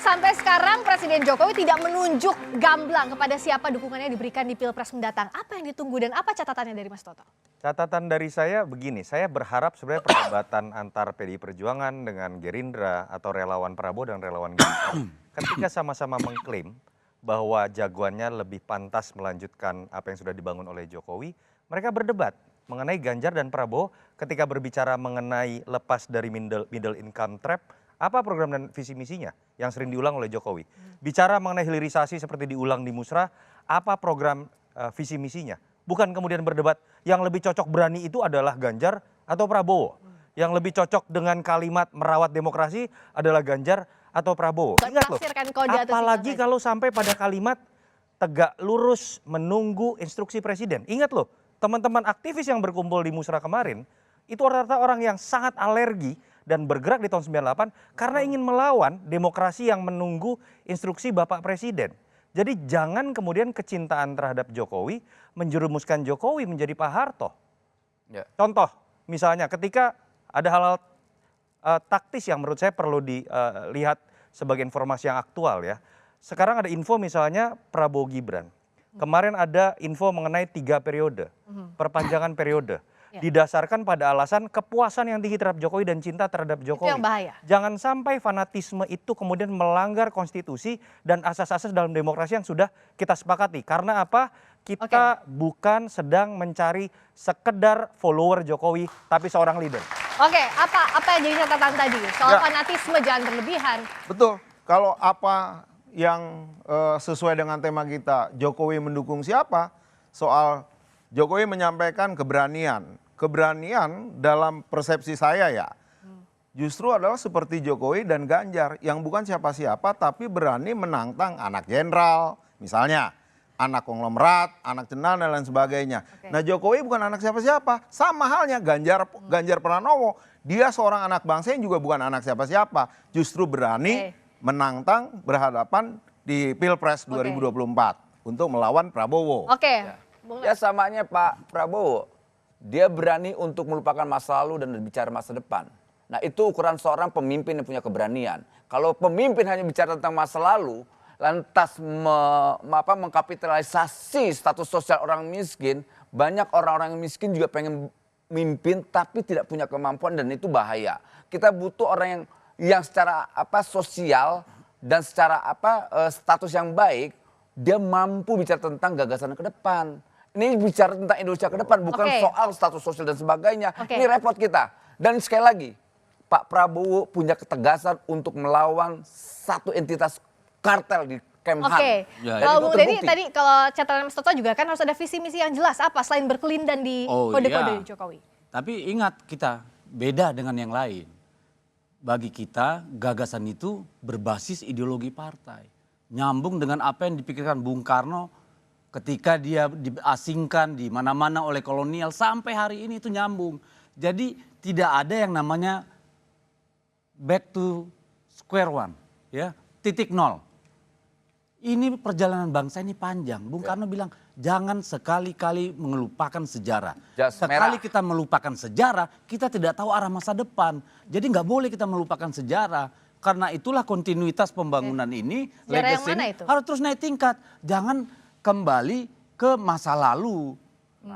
Sampai sekarang Presiden Jokowi tidak menunjuk gamblang kepada siapa dukungannya diberikan di Pilpres mendatang. Apa yang ditunggu dan apa catatannya dari Mas Toto? Catatan dari saya begini, saya berharap sebenarnya perdebatan antar PDI Perjuangan dengan Gerindra atau relawan Prabowo dan relawan Ganjar ketika sama-sama mengklaim bahwa jagoannya lebih pantas melanjutkan apa yang sudah dibangun oleh Jokowi, mereka berdebat mengenai Ganjar dan Prabowo ketika berbicara mengenai lepas dari middle income trap, apa program dan visi misinya yang sering diulang oleh Jokowi. Bicara mengenai hilirisasi seperti diulang di Musrah, apa program visi misinya. Bukan kemudian berdebat yang lebih cocok berani itu adalah Ganjar atau Prabowo. Yang lebih cocok dengan kalimat merawat demokrasi adalah Ganjar atau Prabowo. Ingat loh, Menafsirkan kode atau apalagi sinyal kalau sampai pada kalimat tegak lurus menunggu instruksi presiden. Ingat loh, teman-teman aktivis yang berkumpul di Musrah kemarin, itu rata-rata orang yang sangat alergi dan bergerak di tahun 98 karena ingin melawan demokrasi yang menunggu instruksi Bapak Presiden. Jadi jangan kemudian kecintaan terhadap Jokowi menjerumuskan Jokowi menjadi Pak Harto. Ya. Contoh misalnya ketika ada hal-hal taktis yang menurut saya perlu dilihat sebagai informasi yang aktual ya. Sekarang ada info misalnya Prabowo Gibran. Kemarin ada info mengenai 3 periode, perpanjangan periode. Didasarkan pada alasan kepuasan yang tinggi terhadap Jokowi dan cinta terhadap Jokowi. Itu yang bahaya. Jangan sampai fanatisme itu kemudian melanggar konstitusi dan asas-asas dalam demokrasi yang sudah kita sepakati. Karena apa? Kita bukan sedang mencari sekedar follower Jokowi, tapi seorang leader. Oke, apa yang jadi catatan tadi? Soal fanatisme jangan berlebihan. Betul. Kalau apa yang sesuai dengan tema kita, Jokowi mendukung siapa? Soal Jokowi menyampaikan keberanian. Keberanian dalam persepsi saya ya, justru adalah seperti Jokowi dan Ganjar yang bukan siapa-siapa tapi berani menantang anak jenderal, misalnya anak konglomerat, anak jenderal dan lain sebagainya. Nah Jokowi bukan anak siapa-siapa, sama halnya Ganjar Pranowo, dia seorang anak bangsa yang juga bukan anak siapa-siapa, justru berani menantang berhadapan di Pilpres 2024 untuk melawan Prabowo. Ya samanya Pak Prabowo, dia berani untuk melupakan masa lalu dan berbicara masa depan. Nah itu ukuran seorang pemimpin yang punya keberanian. Kalau pemimpin hanya bicara tentang masa lalu, lantas mengkapitalisasi status sosial orang miskin, banyak orang-orang yang miskin juga pengen mimpin tapi tidak punya kemampuan dan itu bahaya. Kita butuh orang yang secara sosial dan secara status yang baik, dia mampu bicara tentang gagasan ke depan. Ini bicara tentang Indonesia ke depan, bukan soal status sosial dan sebagainya. Ini repot kita. Dan sekali lagi, Pak Prabowo punya ketegasan untuk melawan satu entitas kartel di Kemhan. Kalau Bung Denny tadi kalau catatan Mas Toto juga kan harus ada visi misi yang jelas apa selain berkelindan di kode-kode Jokowi. Tapi ingat kita beda dengan yang lain. Bagi kita gagasan itu berbasis ideologi partai. Nyambung dengan apa yang dipikirkan Bung Karno ketika dia diasingkan di mana-mana oleh kolonial sampai hari ini itu nyambung. Jadi tidak ada yang namanya back to square one, ya, titik nol. Ini perjalanan bangsa ini panjang. Bung Karno bilang jangan sekali-kali melupakan sejarah. Sekali kita melupakan sejarah, kita tidak tahu arah masa depan. Jadi nggak boleh kita melupakan sejarah. Karena itulah kontinuitas pembangunan ini, legacy ini harus terus naik tingkat. Jangan kembali ke masa lalu.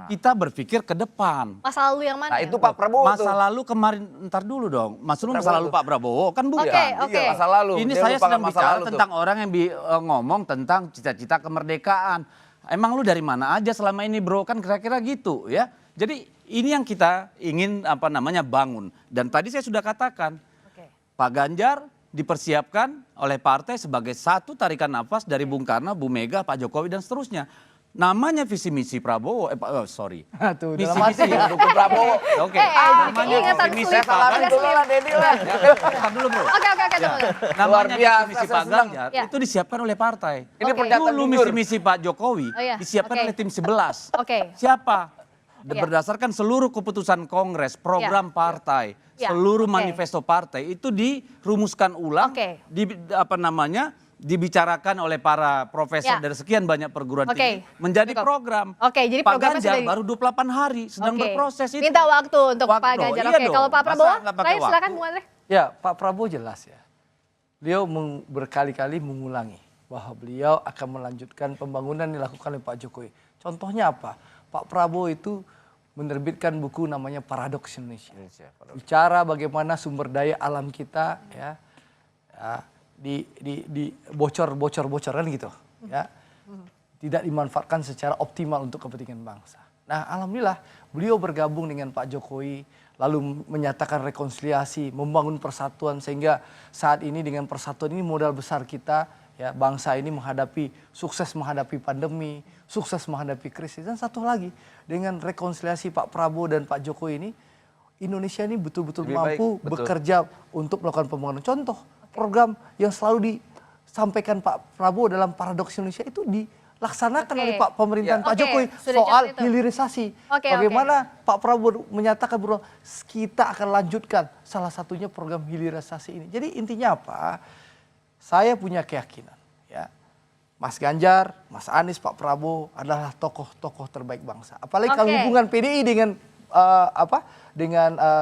Kita berpikir ke depan. Masa lalu yang mana? Nah itu Pak Prabowo Masa lalu kemarin, ntar dulu dong. Maksudnya masa lalu Pak Prabowo kan bukan. Masa lalu. Ini saya sedang bicara tentang orang yang ngomong tentang cita-cita kemerdekaan. Emang lu dari mana aja selama ini bro? Kan kira-kira gitu ya. Jadi ini yang kita ingin bangun. Dan tadi saya sudah katakan. Pak Ganjar dipersiapkan oleh partai sebagai satu tarikan nafas dari Bung Karno, Bu Mega, Pak Jokowi dan seterusnya. namanya visi misi Prabowo, sorry. Tuh, Visi dalam misi hati ya, dukung Prabowo. Oke. Ingatan Namanya visi misi sulit. Pak Ganjar. dulu lah Dedi lah. Bentar dulu, Bro. Oke, tunggu. Namanya biasa, visi misi saya Pak senang. Ganjar Ya. itu disiapkan oleh partai. Ini Oke. pernyataan Dulu jujur. misi-misi Pak Jokowi Oh, iya. disiapkan Oke. oleh tim 11. Oke. Siapa? Iya. Berdasarkan seluruh keputusan Kongres, program partai, Iya. seluruh Oke. manifesto partai itu dirumuskan ulang, Oke. dibicarakan oleh para profesor Ya. dari sekian banyak perguruan Oke. tinggi menjadi Cukup. program. Oke, jadi Pak programnya Ganjar sudah baru 28 hari sedang Oke. berproses itu. Minta waktu untuk Pak Waktu, Ganjar. iya Oke, dong. kalau Pak Masa Prabowo, nggak pakai terakhir silakan waktu? Bung Andre. Ya, Pak Prabowo jelas ya. Beliau berkali-kali mengulangi bahwa beliau akan melanjutkan pembangunan yang dilakukan oleh Pak Jokowi. Contohnya apa? Pak Prabowo itu menerbitkan buku namanya Paradoks Indonesia. Bicara bagaimana sumber daya alam kita ya di bocor-bocoran gitu ya. Tidak dimanfaatkan secara optimal untuk kepentingan bangsa. Nah, alhamdulillah beliau bergabung dengan Pak Jokowi lalu menyatakan rekonsiliasi, membangun persatuan sehingga saat ini dengan persatuan ini modal besar kita ya bangsa ini sukses menghadapi pandemi, sukses menghadapi krisis. Dan satu lagi, dengan rekonsiliasi Pak Prabowo dan Pak Jokowi ini, Indonesia ini betul-betul Lebih baik, mampu betul. bekerja untuk melakukan pembangunan. Contoh, program yang selalu disampaikan Pak Prabowo dalam Paradoks Indonesia itu dilaksanakan oleh Pak pemerintahan Pak Oke, Jokowi sudah soal jelas itu. hilirisasi. Oke, Bagaimana Pak Prabowo menyatakan bahwa kita akan lanjutkan salah satunya program hilirisasi ini. Jadi intinya apa? Saya punya keyakinan ya. Mas Ganjar, Mas Anies, Pak Prabowo adalah tokoh-tokoh terbaik bangsa. Apalagi kalau Oke. hubungan PDI dengan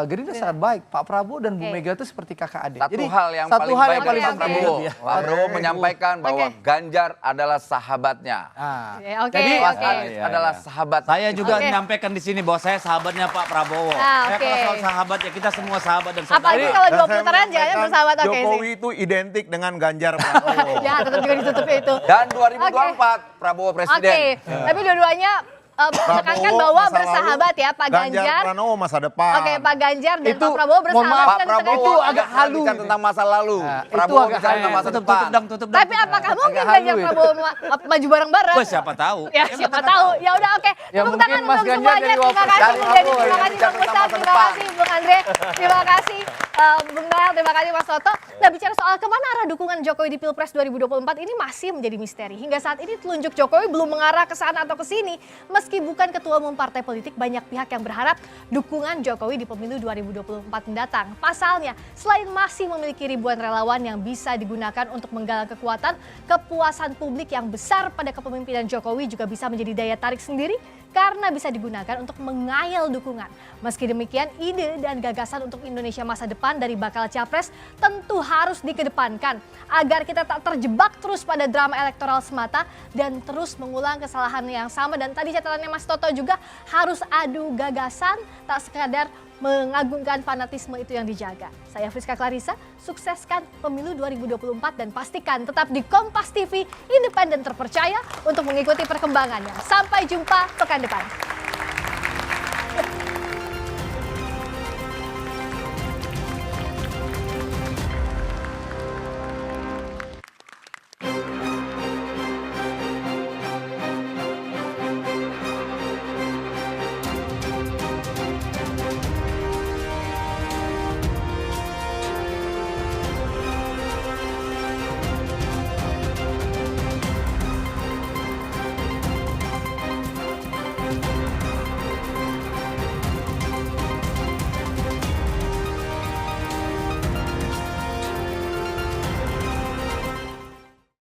Gerindra sangat baik. Pak Prabowo dan Bu Mega itu seperti kakak adik. Satu hal yang paling baik dari Pak Prabowo. Pak Prabowo menyampaikan bahwa Ganjar adalah sahabatnya. Oke, Jadi Mas oke. Anies adalah sahabat. Saya juga Oke. menyampaikan di sini bahwa saya sahabatnya Pak Prabowo. Ah, Saya oke. kalau soal sahabat ya kita semua sahabat dan saudara. Apalagi kalau dua putaran jangan bersahabat. Oke, Jokowi itu identik dengan Ganjar Pranowo. ya tetap juga ditutup itu. Dan 2024 Prabowo presiden. Oke, tapi dua-duanya menekankan Prabowo bahwa masa bersahabat lalu, ya Pak Ganjar. Pranowo masa depan. Oke, Pak Ganjar dan Itu, Pak Prabowo mohon bersahabat. maaf, Pak dan Prabowo itu agak halu. bicara tentang masa lalu. Nah, itu Prabowo agak bicara tentang halu. masa depan. Tutup. Tapi apakah mungkin agak Ganjar halu itu. Prabowo maju bareng-bareng? Wah, siapa tahu. Ya siapa tahu. Ya udah oke. Ya, Tepuk mungkin tangan Mas untuk Ganjar semuanya. dari Terima Wapres. kasih Dari Bung Deddy, Prabowo, terima yang kasih bicara Bang tentang Ustaz, masa terima depan. kasih Bung Andre, terima kasih Bung Noel, terima kasih Mas Toto. Nah bicara soal kemana arah dukungan Jokowi di Pilpres 2024 ini masih menjadi misteri. Hingga saat ini telunjuk Jokowi belum mengarah ke sana atau ke sini. Meski bukan ketua umum partai politik, banyak pihak yang berharap dukungan Jokowi di pemilu 2024 mendatang. Pasalnya, selain masih memiliki ribuan relawan yang bisa digunakan untuk menggalang kekuatan, kepuasan publik yang besar pada kepemimpinan Jokowi juga bisa menjadi daya tarik sendiri karena bisa digunakan untuk mengayal dukungan. Meski demikian, ide dan gagasan untuk Indonesia masa depan dari bakal capres tentu harus dikedepankan agar kita tak terjebak terus pada drama elektoral semata dan terus mengulang kesalahan yang sama. Dan tadi catatannya Mas Toto juga harus adu gagasan, tak sekadar mengagungkan fanatisme itu yang dijaga. Saya Friska Clarissa, sukseskan pemilu 2024 dan pastikan tetap di Kompas TV, independen terpercaya untuk mengikuti perkembangannya. Sampai jumpa pekan depan.